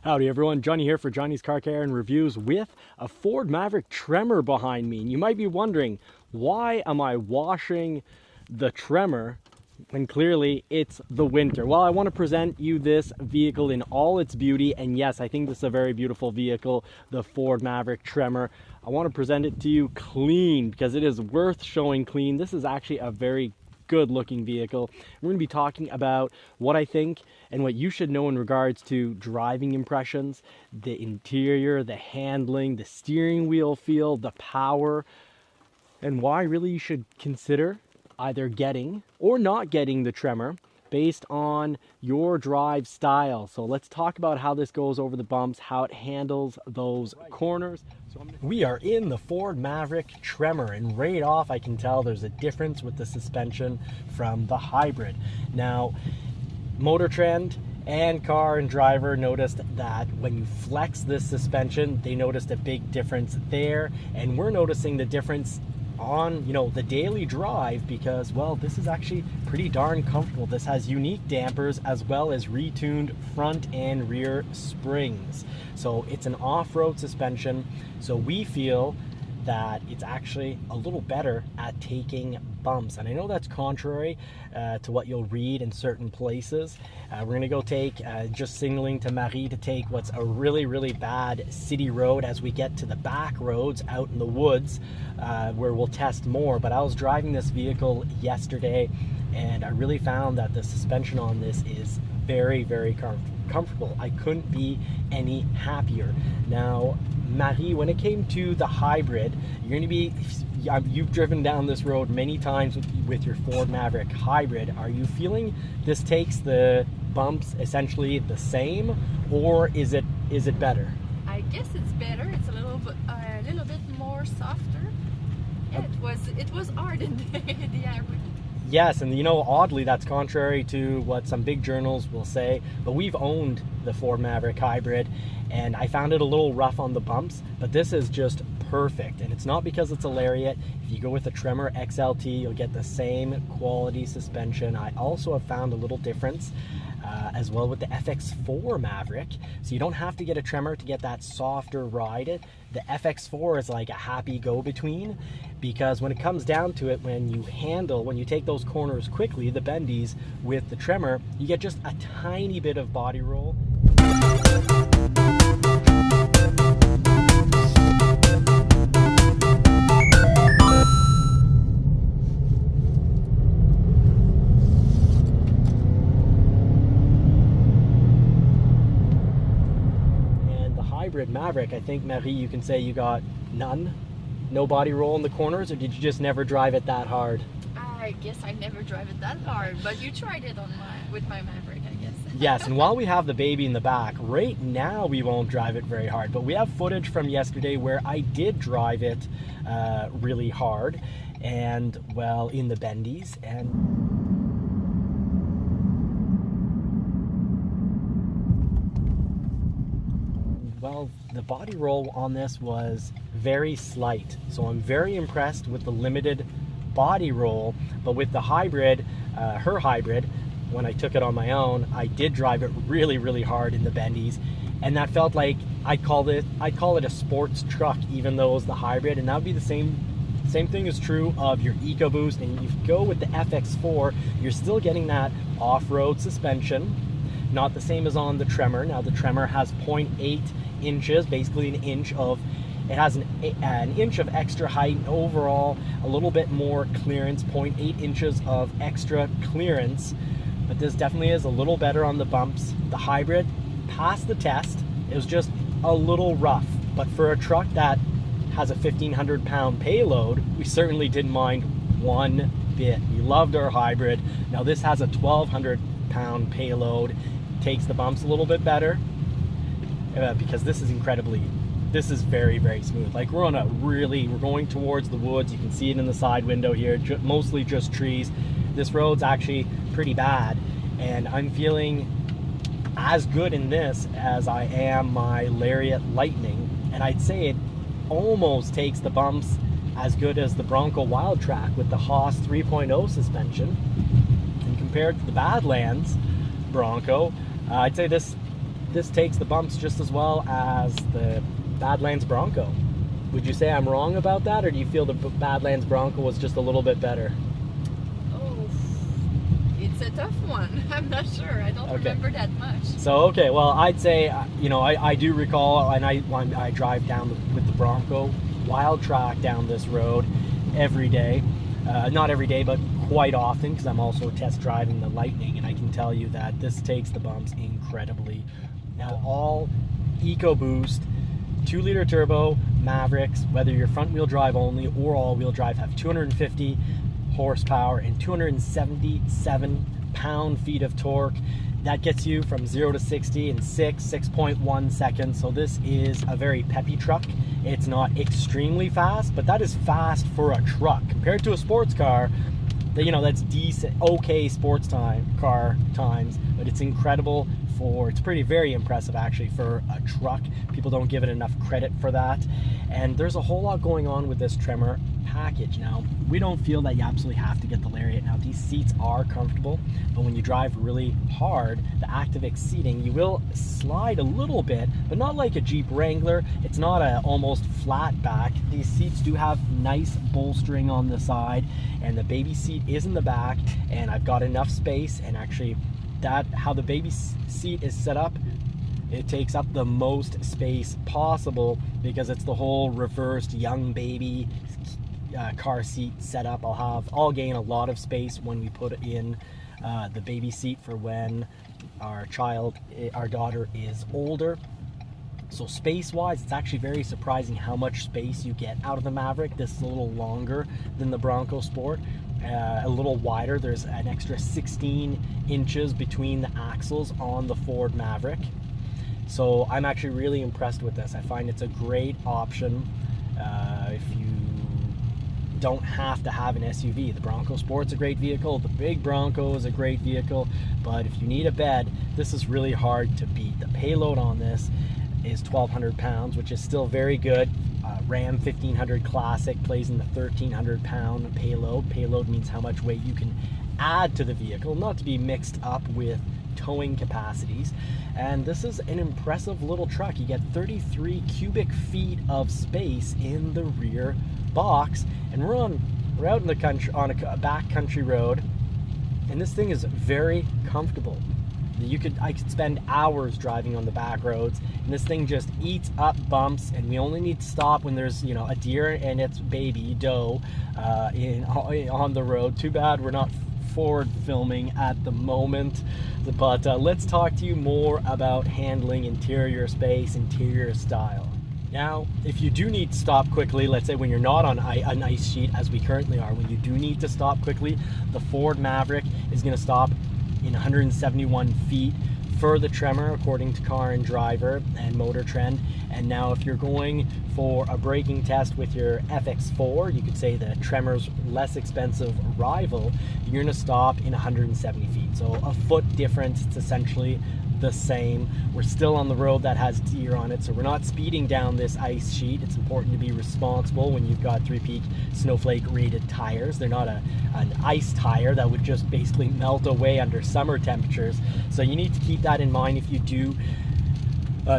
Howdy everyone, Johnny here for Johnny's Car Care and Reviews with a Ford Maverick Tremor behind me. And you might be wondering, why am I washing the Tremor when clearly it's the winter? Well, I want to present you this vehicle in all its beauty, and yes, I think this is a very beautiful vehicle, the Ford Maverick Tremor. I want to present it to you clean because it is worth showing clean. This is actually a very good looking vehicle. We're going to be talking about what I think and what you should know in regards to driving impressions, the interior, the handling, the steering wheel feel, the power, and why really you should consider either getting or not getting the Tremor based on your drive style. So let's talk about how this goes over the bumps, how it handles those corners. We are in the Ford Maverick Tremor, and right off I can tell there's a difference with the suspension from the hybrid. Now, Motor Trend and Car and Driver noticed that when you flex this suspension, they noticed a big difference there, and we're noticing the difference on the daily drive because, well, this is actually pretty darn comfortable. This has unique dampers as well as retuned front and rear springs, so it's an off-road suspension, so we feel that it's actually a little better at taking bumps. And I know that's contrary to what you'll read in certain places. We're gonna go take, just signaling to Marie to take what's a really bad city road as we get to the back roads out in the woods where we'll test more. But I was driving this vehicle yesterday and I really found that the suspension on this is very comfortable. I couldn't be any happier. Now, Marie, when it came to the hybrid, you've driven down this road many times with your Ford Maverick hybrid. Are you feeling this takes the bumps essentially the same, or is it better? I guess it's better. It's a little bit more softer. Yeah, it was hard in the average. Yes, and oddly, that's contrary to what some big journals will say, but we've owned the Ford Maverick hybrid, and I found it a little rough on the bumps, but this is just perfect. And it's not because it's a Lariat. If you go with a Tremor XLT, you'll get the same quality suspension. I also have found a little difference as well with the FX4 Maverick, so you don't have to get a Tremor to get that softer ride. The FX4 is like a happy go-between, because when it comes down to it, when you take those corners quickly, the bendies with the Tremor, you get just a tiny bit of body roll. Maverick, I think, Marie, you can say you got no body roll in the corners, or did you just never drive it that hard? I guess I never drive it that hard, but you tried it with my Maverick, I guess. Yes, and while we have the baby in the back, right now we won't drive it very hard, but we have footage from yesterday where I did drive it really hard, and well, in the bendies, and well, the body roll on this was very slight, so I'm very impressed with the limited body roll. But with the hybrid, her hybrid, when I took it on my own, I did drive it really hard in the bendies, and that felt like I'd call it a sports truck, even though it was the hybrid. And that would be the same thing is true of your EcoBoost. And you go with the FX4, you're still getting that off-road suspension, not the same as on the Tremor. Now the Tremor has 0.8 inches, basically an inch of, it has an inch of extra height, and overall a little bit more clearance, 0.8 inches of extra clearance. But this definitely is a little better on the bumps. The hybrid passed the test. It was just a little rough, but for a truck that has a 1,500 pound payload, we certainly didn't mind one bit. We loved our hybrid. Now this has a 1,200 pound payload, takes the bumps a little bit better, because this is very smooth. Like we're going towards the woods. You can see it in the side window here, mostly just trees. This road's actually pretty bad, and I'm feeling as good in this as I am my Lariat Lightning, and I'd say it almost takes the bumps as good as the Bronco Wild Track with the Haas 3.0 suspension. And compared to the Badlands Bronco, I'd say this this takes the bumps just as well as the Badlands Bronco. Would you say I'm wrong about that, or do you feel the Badlands Bronco was just a little bit better? Oh, it's a tough one. I'm not sure. I don't remember that much. So, okay, well, I'd say, you know, I do recall, and I drive down with the Bronco wild track down this road every day. Not every day, but quite often, because I'm also test driving the Lightning, and I can tell you that this takes the bumps incredibly. Now, all EcoBoost 2-liter turbo Mavericks, whether you're front wheel drive only or all wheel drive, have 250 horsepower and 277 pound-feet of torque. That gets you from 0 to 60 in 6.1 seconds. So this is a very peppy truck. It's not extremely fast, but that is fast for a truck compared to a sports car. You know, that's decent, okay sports car times, but it's incredible for, it's very impressive actually for a truck. People don't give it enough credit for that. And there's a whole lot going on with this Tremor package. Now, we don't feel that you absolutely have to get the Lariat. Now, these seats are comfortable, but when you drive really hard, the Activix seating, you will slide a little bit, but not like a Jeep Wrangler. It's not a almost flat back. These seats do have nice bolstering on the side, and the baby seat is in the back, and I've got enough space. And actually, that how the baby seat is set up, it takes up the most space possible because it's the whole reversed young baby car seat setup. I'll gain a lot of space when we put in the baby seat for when our daughter is older. So space wise, it's actually very surprising how much space you get out of the Maverick. This is a little longer than the Bronco Sport, a little wider. There's an extra 16 inches between the axles on the Ford Maverick. So I'm actually really impressed with this. I find it's a great option if you don't have to have an SUV. The Bronco Sport's a great vehicle, the big Bronco is a great vehicle, but if you need a bed, this is really hard to beat. The payload on this is 1,200 pounds, which is still very good. Ram 1500 Classic plays in the 1,300 pound payload. Payload means how much weight you can add to the vehicle, not to be mixed up with towing capacities. And this is an impressive little truck. You get 33 cubic feet of space in the rear box, and we're out in the country on a back country road, and this thing is very comfortable. I could spend hours driving on the back roads, and this thing just eats up bumps, and we only need to stop when there's, you know, a deer and its baby doe on the road. Too bad we're not forward filming at the moment, but let's talk to you more about handling, interior space, interior style. Now, if you do need to stop quickly, let's say when you're not on an ice sheet as we currently are, when you do need to stop quickly, the Ford Maverick is going to stop in 171 feet for the Tremor, according to Car and Driver and Motor Trend. And now if you're going for a braking test with your FX4, you could say the Tremor's less expensive rival, you're going to stop in 170 feet. So a foot difference, it's essentially the same. We're still on the road that has deer on it, so we're not speeding down this ice sheet. It's important to be responsible when you've got 3-peak Snowflake rated tires. They're not an ice tire that would just basically melt away under summer temperatures. So you need to keep that in mind if you do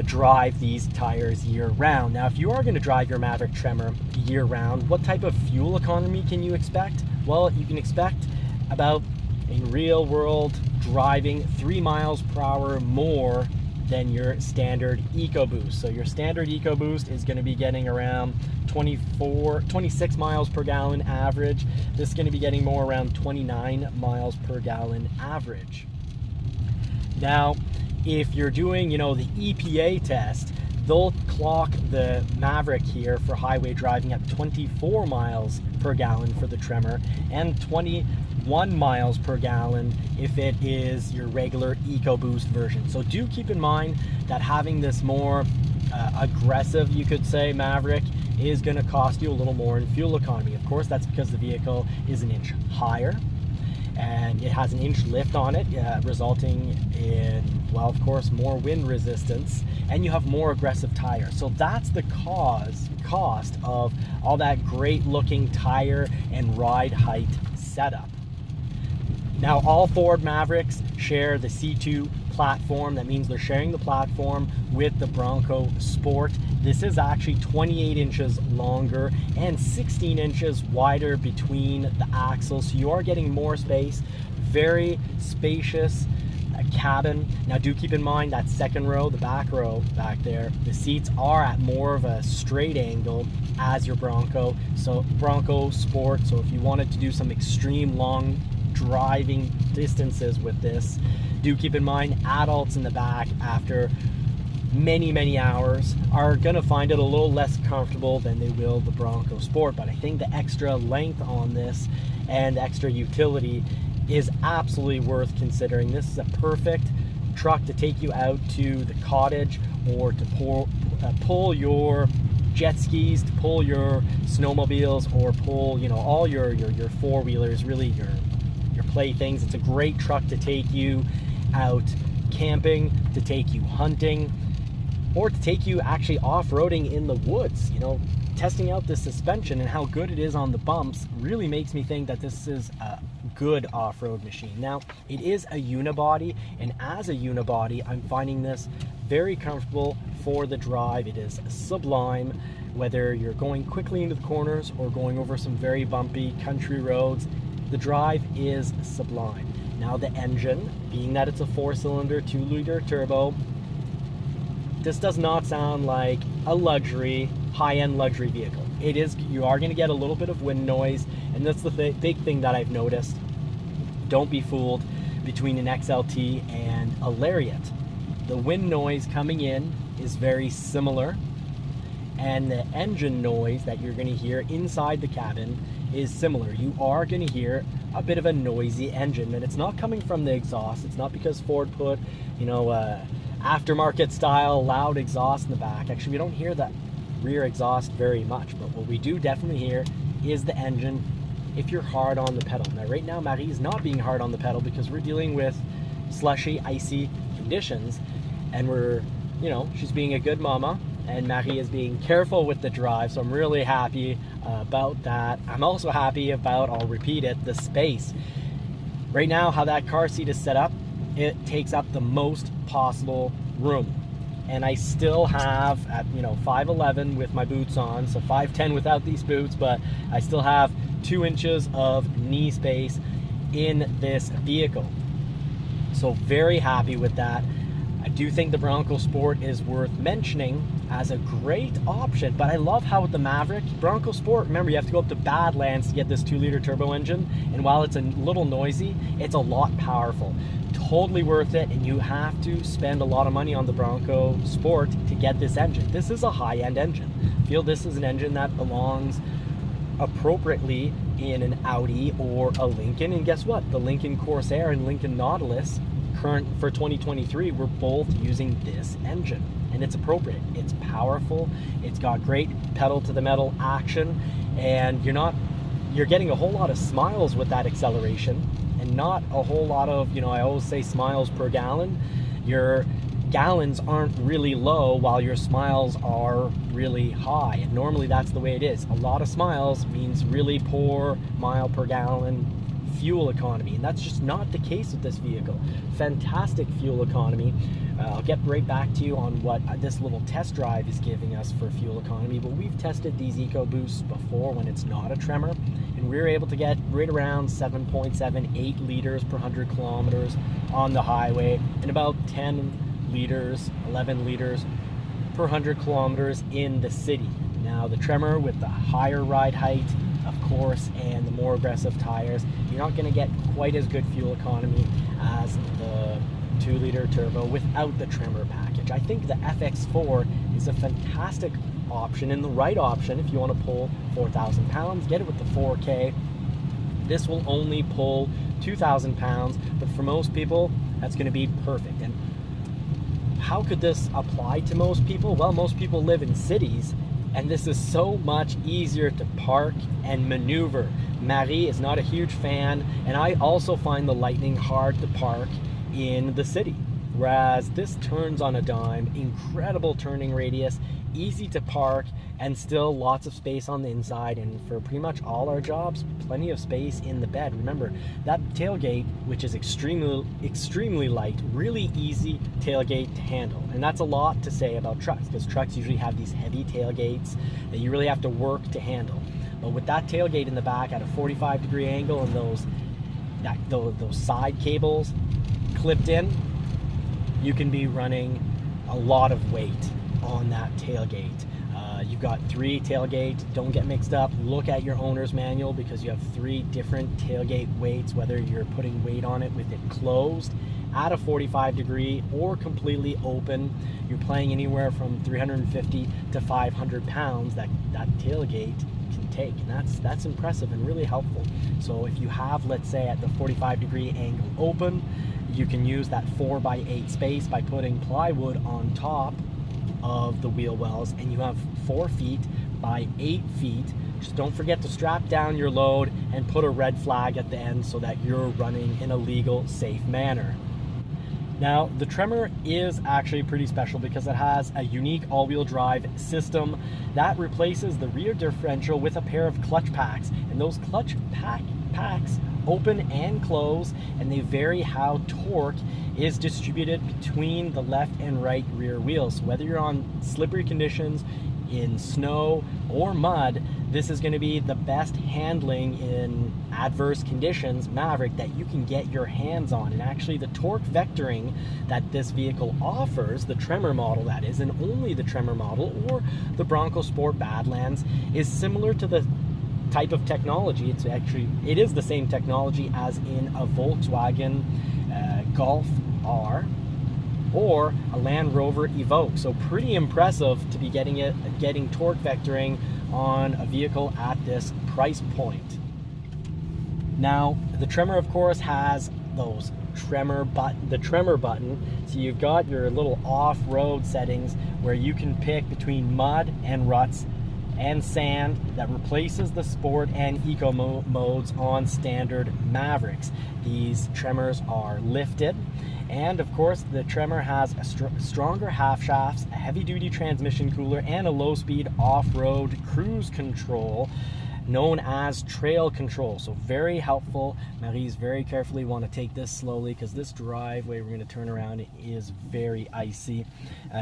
drive these tires year round. Now, if you are going to drive your Maverick Tremor year round, what type of fuel economy can you expect? Well, you can expect about, in real world driving, 3 miles per hour more than your standard EcoBoost. So your standard EcoBoost is going to be getting around 26 miles per gallon average. This is going to be getting more around 29 miles per gallon average. Now, if you're doing, you know, the EPA test, they'll clock the Maverick here for highway driving at 24 miles per gallon for the Tremor, and 21 miles per gallon if it is your regular EcoBoost version. So do keep in mind that having this more aggressive, you could say, Maverick is going to cost you a little more in fuel economy. Of course, that's because the vehicle is an inch higher and it has an inch lift on it, resulting in, well, of course, more wind resistance, and you have more aggressive tires. So that's the cost of all that great looking tire and ride height setup. Now, all Ford Mavericks share the C2 platform. That means they're sharing the platform with the Bronco Sport. This is actually 28 inches longer and 16 inches wider between the axles, so you are getting more space. Very spacious cabin. Now do keep in mind that second row, the back row back there, the seats are at more of a straight angle as your Bronco Sport. So if you wanted to do some extreme long driving distances with this, do keep in mind adults in the back after many hours are gonna find it a little less comfortable than they will the Bronco Sport. But I think the extra length on this and extra utility is absolutely worth considering. This is a perfect truck to take you out to the cottage, or to pull your jet skis, to pull your snowmobiles, or pull, you know, all your four-wheelers, really your playthings. It's a great truck to take you out camping, to take you hunting, or to take you actually off-roading in the woods. You know, testing out this suspension and how good it is on the bumps really makes me think that this is a good off-road machine. Now, it is a unibody, and as a unibody, I'm finding this very comfortable for the drive. It is sublime, whether you're going quickly into the corners or going over some very bumpy country roads. The drive is sublime. Now the engine, being that it's a 4-cylinder 2-liter turbo, this does not sound like a luxury, high-end luxury vehicle. It is, you are going to get a little bit of wind noise, and that's the big thing that I've noticed. Don't be fooled between an XLT and a Lariat. The wind noise coming in is very similar, and the engine noise that you're going to hear inside the cabin is similar. You are going to hear a bit of a noisy engine, and it's not coming from the exhaust. It's not because Ford put, you know, aftermarket style loud exhaust in the back. Actually, we don't hear that rear exhaust very much, but what we do definitely hear is the engine if you're hard on the pedal. Now right now Marie is not being hard on the pedal because we're dealing with slushy, icy conditions, and we're, you know, she's being a good mama, and Marie is being careful with the drive, so I'm really happy about that. I'm also happy about, I'll repeat it, the space. Right now, how that car seat is set up, it takes up the most possible room. And I still have, at, you know, 5'11" with my boots on, so 5'10" without these boots, but I still have 2 inches of knee space in this vehicle. So very happy with that. I do think the Bronco Sport is worth mentioning as a great option, but I love how with the Maverick Bronco Sport, remember you have to go up to Badlands to get this 2-liter turbo engine, and while it's a little noisy, it's a lot powerful. Totally worth it, and you have to spend a lot of money on the Bronco Sport to get this engine. This is a high-end engine. I feel this is an engine that belongs appropriately in an Audi or a Lincoln, and guess what? The Lincoln Corsair and Lincoln Nautilus current for 2023, we're both using this engine, and it's appropriate. It's powerful, it's got great pedal to the metal action, and you're getting a whole lot of smiles with that acceleration, and not a whole lot of, you know, I always say smiles per gallon. Your gallons aren't really low while your smiles are really high, and normally that's the way it is. A lot of smiles means really poor mile per gallon fuel economy, and that's just not the case with this vehicle. Fantastic fuel economy. I'll get right back to you on what this little test drive is giving us for fuel economy, but we've tested these EcoBoosts before when it's not a Tremor, and we were able to get right around 7.78 liters per 100 kilometers on the highway, and about 10 liters, 11 liters per 100 kilometers in the city. Now the Tremor, with the higher ride height, of course, and the more aggressive tires, you're not going to get quite as good fuel economy as the 2-liter turbo without the Tremor package. I think the FX4 is a fantastic option, and the right option if you want to pull 4,000 pounds. Get it with the 4K. This will only pull 2,000 pounds, but for most people, that's going to be perfect. And how could this apply to most people? Well, most people live in cities, and this is so much easier to park and maneuver. Marie is not a huge fan, and I also find the Lightning hard to park in the city. whereas this turns on a dime, incredible turning radius, easy to park, and still lots of space on the inside. And for pretty much all our jobs, plenty of space in the bed. Remember, that tailgate, which is extremely light, really easy tailgate to handle. And that's a lot to say about trucks, because trucks usually have these heavy tailgates that you really have to work to handle. But with that tailgate in the back at a 45-degree angle and those side cables clipped in, you can be running a lot of weight on that tailgate. You've got 3 tailgate. Don't get mixed up. Look at your owner's manual, because you have 3 different tailgate weights, whether you're putting weight on it with it closed at a 45-degree or completely open. You're playing anywhere from 350 to 500 pounds that tailgate can take, and that's impressive and really helpful. So if you have, let's say, at the 45-degree angle open, you can use that 4x8 space by putting plywood on top of the wheel wells, and you have 4 feet by 8 feet. Just don't forget to strap down your load and put a red flag at the end so that you're running in a legal, safe manner. Now, the Tremor is actually pretty special because it has a unique all-wheel drive system that replaces the rear differential with a pair of clutch packs. And those clutch packs open and close, and they vary how torque is distributed between the left and right rear wheels. So whether you're on slippery conditions, in snow or mud, this is going to be the best handling in adverse conditions Maverick that you can get your hands on. And actually the torque vectoring that this vehicle offers, the Tremor model that is, and only the Tremor model or the Bronco Sport Badlands, is similar to the type of technology. It is the same technology as in a Volkswagen Golf R or a Land Rover Evoque. So pretty impressive to be getting torque vectoring on a vehicle at this price point. Now, the Tremor, of course, has those the Tremor button. So you've got your little off-road settings where you can pick between mud and ruts and sand that replaces the sport and eco modes on standard Mavericks. These Tremors are lifted, and of course the Tremor has a stronger half shafts, a heavy duty transmission cooler, and a low speed off-road cruise control known as trail control. So very helpful. Marie's very carefully want to take this slowly because this driveway we're going to turn around is very icy.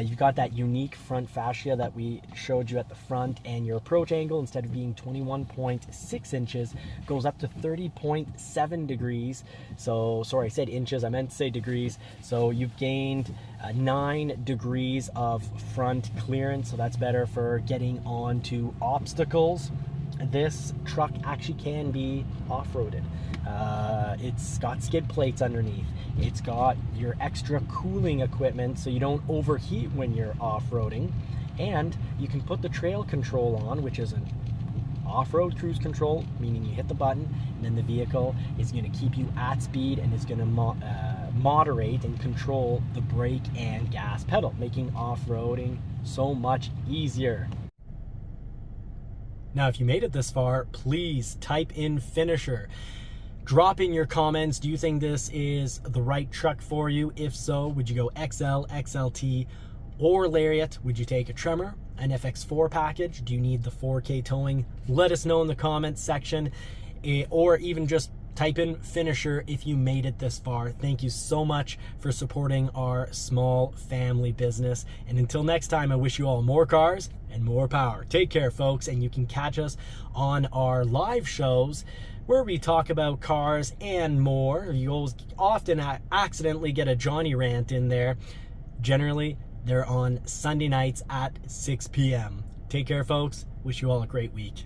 You've got that unique front fascia that we showed you at the front, and your approach angle, instead of being 21.6 inches, goes up to 30.7 degrees. So sorry, I said inches, I meant to say degrees. So you've gained 9 degrees of front clearance, so that's better for getting onto obstacles. This truck actually can be off-roaded. It's got skid plates underneath. It's got your extra cooling equipment so you don't overheat when you're off-roading. And you can put the trail control on, which is an off-road cruise control, meaning you hit the button and then the vehicle is going to keep you at speed and is going to moderate and control the brake and gas pedal, making off-roading so much easier. Now, if you made it this far, please type in finisher. Drop in your comments. Do you think this is the right truck for you? If so, would you go XL, XLT, or Lariat? Would you take a Tremor, an FX4 package? Do you need the 4K towing? Let us know in the comments section, or even just type in finisher if you made it this far. Thank you so much for supporting our small family business. And until next time, I wish you all more cars and more power. Take care, folks, and you can catch us on our live shows where we talk about cars and more. You often accidentally get a Johnny rant in there. Generally, they're on Sunday nights at 6 p.m. Take care, folks. Wish you all a great week.